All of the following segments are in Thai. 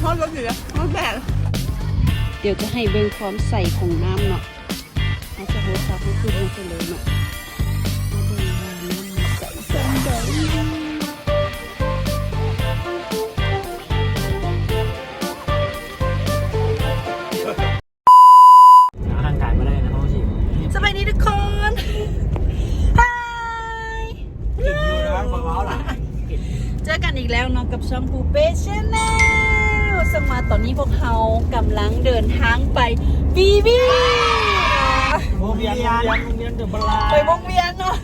อดรถอยู่นะรถแบบเดี๋ยวจะให้เบิ่งความใสของน้ำเนาะเอาจะโหซับให้ขึ้นลงไปเลยเนาะมาเบิ่งว่าน้ำมันใสจังใดร่างกายมาได้นะพ่อชิสบายดีทุกคนฮาย กินอยู่นะเบาๆล่ะเจอกันอีกแล้วเนาะกับช่องปูเป้ชแนลสมาตอนนี้พวกเรากำลังเดินทางไปบีบี วงเวียนเดอะบลาไปวงเวียนเนาะ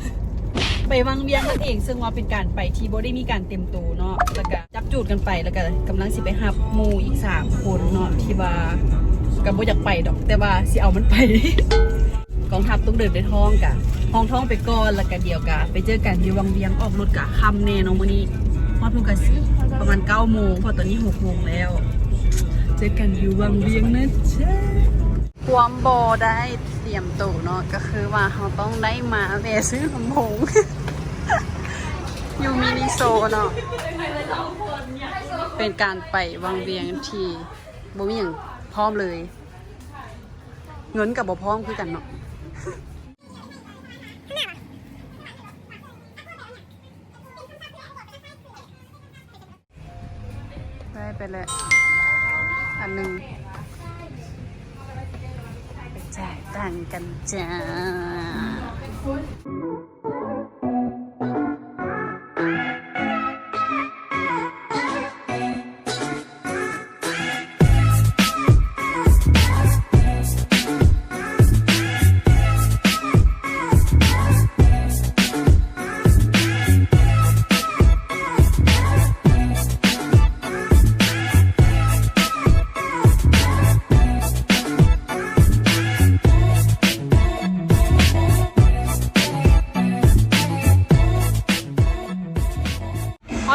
ไปวังเวียงนั่นเองซึ่งว่าเป็นการไปที่บ่ได้มีการเต็มตัวเนาะแล้วก็จับจูดกันไปแล้วก็กำลังสิไปหับหมู่อีก3คนเนาะที่ว่ากับบ่อยากไปดอกแต่ว่าสิเอามันไป กองทัพต้องเดินด้วยท้องกะห้องท้องไปก่อนแล้วก็เดียวกะไปเจอกันที่วังเวียงออกรถกะค่ำแน่เนาะมื้อนี้ฮอดพุ่นกะสิประมาณ 9 โมงเพราะตอนนี้ 6 โมงแล้วเจอกันอยู่วังเวียงนะจ๊ะความบ่ได้เตรียมตัวเนาะก็คือว่าเราต้องได้มาแวะซื้อขนมผง อยู่มินิโซเนาะเป็นการไปวังเวียงที่บ่มีหยังพร้อมเลยเงินกับบ่พร้อมคือกันเนาะได้ไปเลยอันหนึ่งไปจ่ายตังค์กันจ้า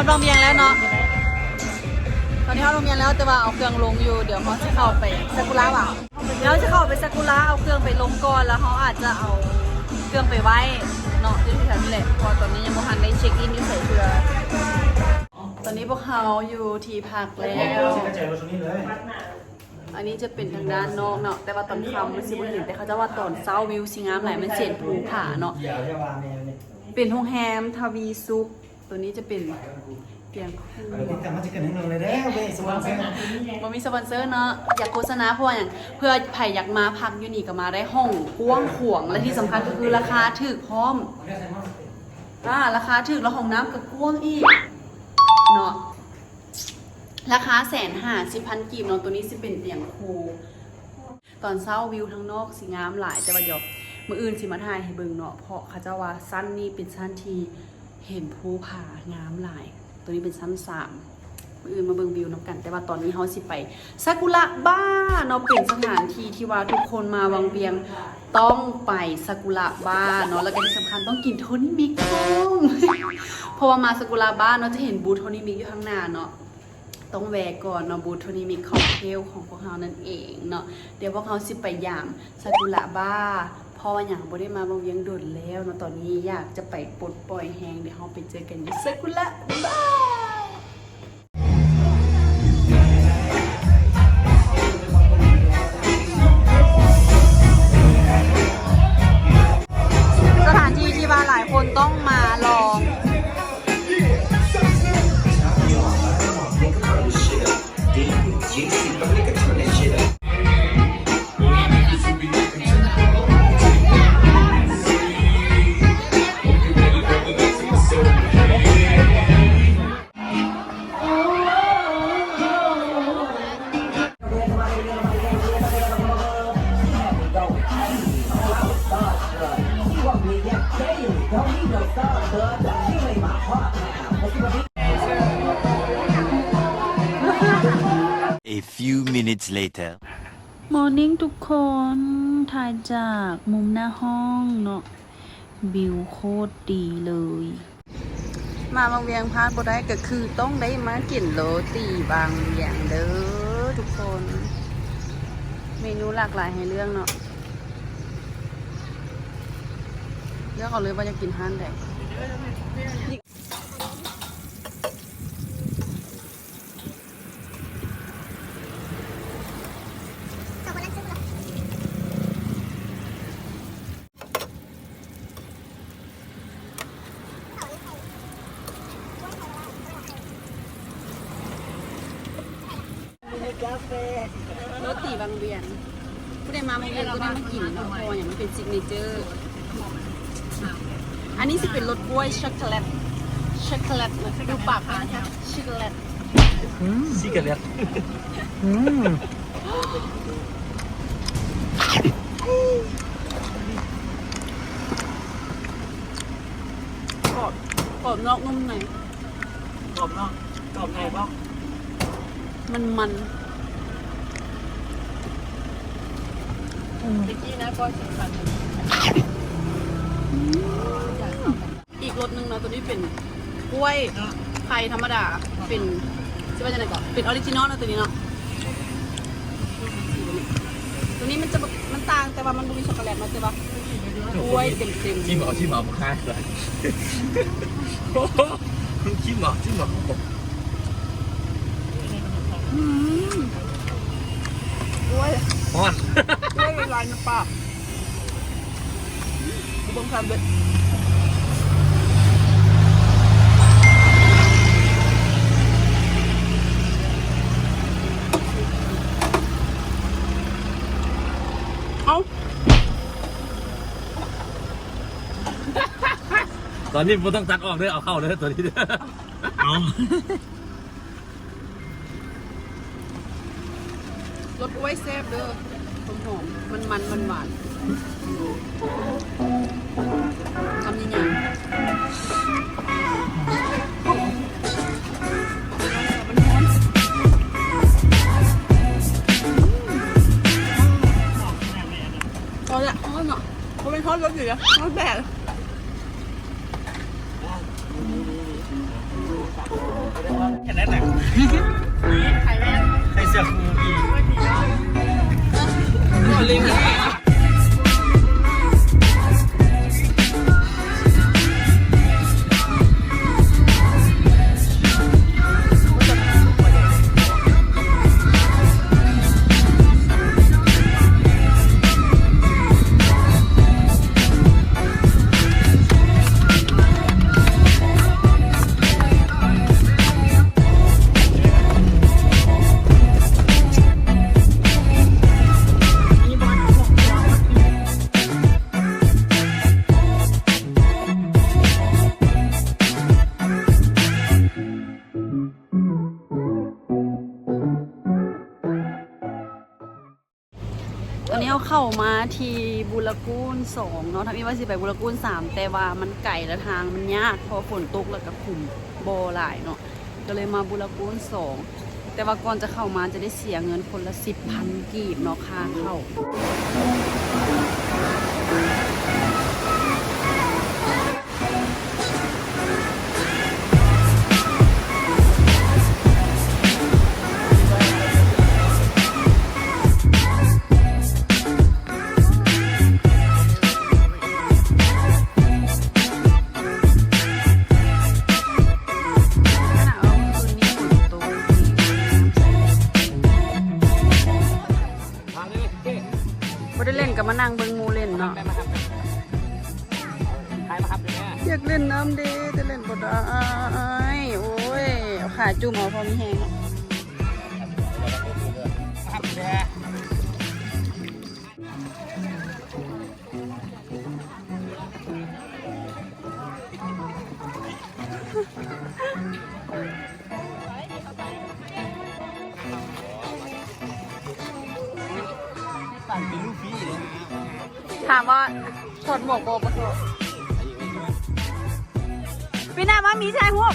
เขาลงเมียงแล้วเนาะตอนนี้เขาลงเมียงแล้วแต่ว่าเอาเครื่องลงอยู่เดี๋ยวเขาจะเข้าไปซากุระว่ะเดี๋ยวจะเข้าไปซากุระเอาเครื่องไปลงก่อนแล้วเขาอาจจะเอาเครื่องไปไว้เนาะที่แถวนี้แหละเพราะตอนนี้ยังไม่ทันได้เช็คอินที่ใส่เรือตอนนี้พวกเขาอยู่ที่พักแล้วอันนี้จะเป็นทางด้านนอกเนาะแต่ว่าตอนค่ำมันสิบ่เห็นแต่เขาจะว่าตอนเช้าวิวสิงามหลายมันเสียนภูผาเนาะเป็นโรงแรมทวีสุขตัวนี้จะเป็นเตียงคู่แต่มันจะเกิดให้เราเลยเว้ยสปอนเซอร์มันมีสปอนเซอร์เนาะอยากโฆษณาเพราะอย่างเพื่อใครอยากมาพักอยู่นี่ก็มาได้ห้องกว้างขวางและที่สำคัญก็คือราคาถูกพร้อมราคาถูกแล้วห้องน้ำก็กว้างอีกเนาะราคา150,000 กีบเนาะตัวนี้จะเป็นเตียงคู่ตอนเช้าวิวทั้งนอกสีงามหลายแต่ว่าเดี๋ยวมื้ออื่นสิมาถ่ายให้เบิ่งเนาะเพราะเขาจะว่าสั้นนี่เป็นสั้นที่เห็นภูผางามหลายตัวนี้เป็นชั้น3มื้ออื่นมาเบิ่งวิวน้ำกันแต่ว่าตอนนี้เฮาสิไปซากุระบ้าเนาะเป็นสถานที่ที่ว่าทุกคนมาวังเวียงต้องไปซากุระบ้าเนาะแล้วก็ที่สำคัญต้องกินโทนิมิกพร้อม เพราะว่ามาซากุระบ้าเนาะจะเห็นบูธโทนิมิกอยู่ข้างหน้าเนาะต้องแวะก่อนเนาะบูธโทนิมิกค็อกเทลของพวกเรานั่นเองเนาะเดี๋ยวพวกเราสิไปยามซากุระบ้าเพราะว่าอย่างบ่ได้มาบางเวียงโดนแล้วเนาะตอนนี้อยากจะไปปลดปล่อยแฮงเดี๋ยวเราไปเจอกันที่ซากุระบ้าสถานที่ที่ว่าหลายคนต้องมาลอง A few minutes later Morning ทุกคนถ่ายจากมุมหน้าห้องเนาะวิวโคตรดีเลยมาบางเวียงพลาดบ่ได้ก็คือต้องได้มากินโรตีบางเวียงเด้อทุกคนเมนูหลากหลายให้เรื่องเนาะเลือกเอาเลยว่าจะกินห้านใด กาแฟ โรตีบางเวียนผู้ใดมาบางเวียนก็ได้มากินเนาะเพราะว่าอย่างมันเป็นซิกเนเจอร์อันนี้สิเป็นรสกล้วยช็อกโกแลตดูปากมันนะคะช็อกโกแลต ซิกาเล็ต กรอบนอกนุ่มใน กรอบนอกกรอบในบ้าง มัน เมื่อกี้นะก็สำคัญ อีกรสหนึงนะตัวนี้เป็นกล้วยไข่ธรรมดาเป็นจะว่าจะไหนก่อนเป็นออริจินอลนะตัวนี้เนาะตัวนี้มันจะมันต่างแต่ว่ามันมีช็อกโกแลตมาใช่ปะกล้วยเต็ม ชิมเอาบุคคาเลยชิมเอากล้วย อ่อน กล้วยลายในปากกูบังคับเลยเอา ตอนนี้ผมต้องตัดออกด้วยเอาเข้าเลยตัวนี้เอา รสกล้วยแซ่บเด้อหอมมันหวานทำยังไงพอละทอดเนาะเขาเป็นทอดรสอยู่นะทอดแบบ แค่นั้นแหละ ไข่แม่ ใครเสียคูอี ลิงตอนนี้เราเข้ามาที่บุรกูล2เนาะทำอีว่าสิไปบุรกูล3แต่ว่ามันไกลและทางมันยากเพราะฝนตกแล้วก็ขุ่มโบหลายเนาะก็เลยมาบุรกูล2แต่ว่าก่อนจะเข้ามาจะได้เสียเงินคนละ10,000 กีบเนาะค่าเข้าบ่ได้เล่นกับมานั่งเบิ่งงูเล่นเนาะ ใครมาครับเนี่ย อยากเล่นน้ำเด้แต่เล่นบ่ได้โอ้ยเอาขาจุ่มเอาพอมีแฮงเนาะ ครับแด ปั่นเป็นลูกพี่เลย ถามว่าถอดหมวกโบกบ่ถอดพี่หน้ามามีชายหัว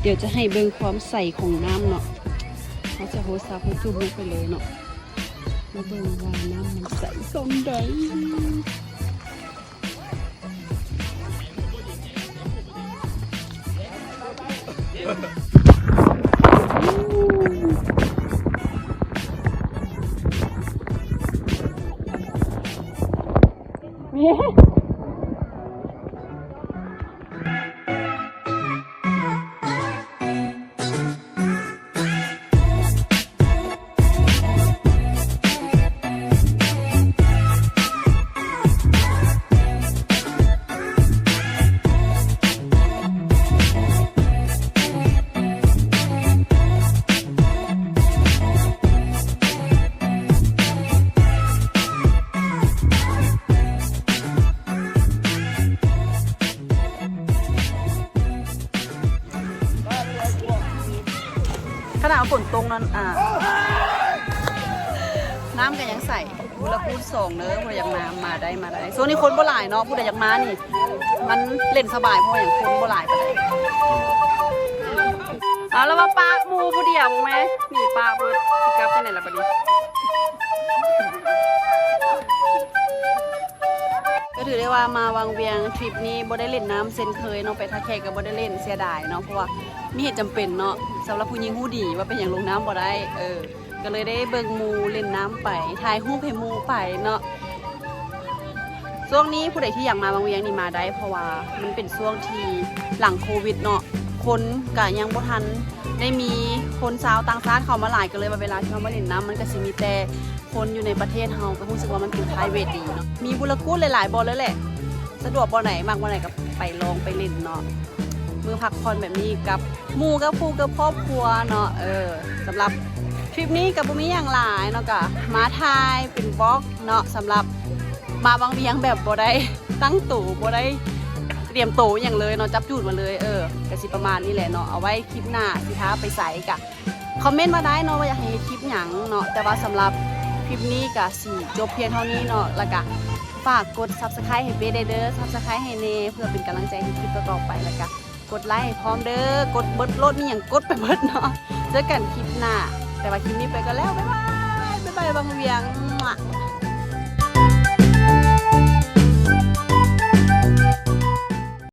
เดี๋ยวจะให้เบิ่งความใสของน้ำเนาะเขาจะโฮสต์ซับให้จุ่มลงไปเลยเนาะมาเบิ่งว่าน้ำมันใสสมใด ขนาดฝนตกนั้นน้ำก็ยังใส่ผู้ละพูดส่งเนอะผู้ใดอยากมาได้โซนนี้คนบ่หลายเนาะผู้ใดอยากมานี่ มันเล่นสบายเพราะอย่างคนบ่หลายไปเลยแล้วมาปากมูผู้เดียวมั้งไหมนี่ปากเบิร์ดสิกลับไปไหนล่ะบัดนี้ก็ถือได้ว่ามาวังเวียงทริปนี้บ่ได้เล่นน้ำเซนเคยเนาะไปท่าแขกก็บ่ได้เล่นเสียดายเนาะเพราะว่ามีเหตุจำเป็นเนาะสำหรับผู้หญิงหู้ดีว่าเป็นอย่างลงน้ำบ่ได้ก็เลยได้เบิ่งหมูเล่นน้ำไปถ่ายรูปให้หมูไปเนาะช่วงนี้ผู้ใดที่อยากมาบางเวียงนี่มาได้เพราะว่ามันเป็นช่วงที่หลังโควิดเนาะคนก็ยังบ่ทันได้มีคนชาวต่างชาติเข้ามาหลายก็เลยว่าเวลาที่เขามาเล่นน้ำมันก็สิมีแต่คนอยู่ในประเทศเฮาก็รู้สึกว่ามันเป็น private ดีเนาะมีบุรกูดหลายๆบ่อเลยแหละสะดวกบ่อไหนมากบ่อไหนก็ไปลองไปเล่นเนาะมือพักผ่อนแบบนี้กับหมู่กับผู้กับครอบครัวเนาะสำหรับทริปนี้กับบุมีอย่างหลายเนาะก็มาทายเป็นบล็อกเนาะสำหรับมาบางเวียงแบบบ่ได้ตั้งตู่บ่ได้เตรียมตู่อย่างเลยเนาะจับจูดมาเลยก็สิประมาณนี้แหละเนาะเอาไว้คลิปหน้าสิท้าไปใส่กะคอมเมนต์มาได้เนาะว่าอยากให้คลิปหยังเนาะแต่ว่าสำหรับคลิปนี้ก็สิจบเพียงเท่านี้เนาะแล้วก็ฝากกด Subscribe ให้เบเด้อ Subscribe ให้เนเพื่อเป็นกำลังใจให้คลิปต่อๆไปแล้วก็กดไลค์พร้อมเด้อกดเบิดโลดมีหยังกดไปเบิดเนาะเจอกันคลิปหน้าแต่ว่าคลิปนี้ไปก็แล้วบ๊ายบายบางเวียง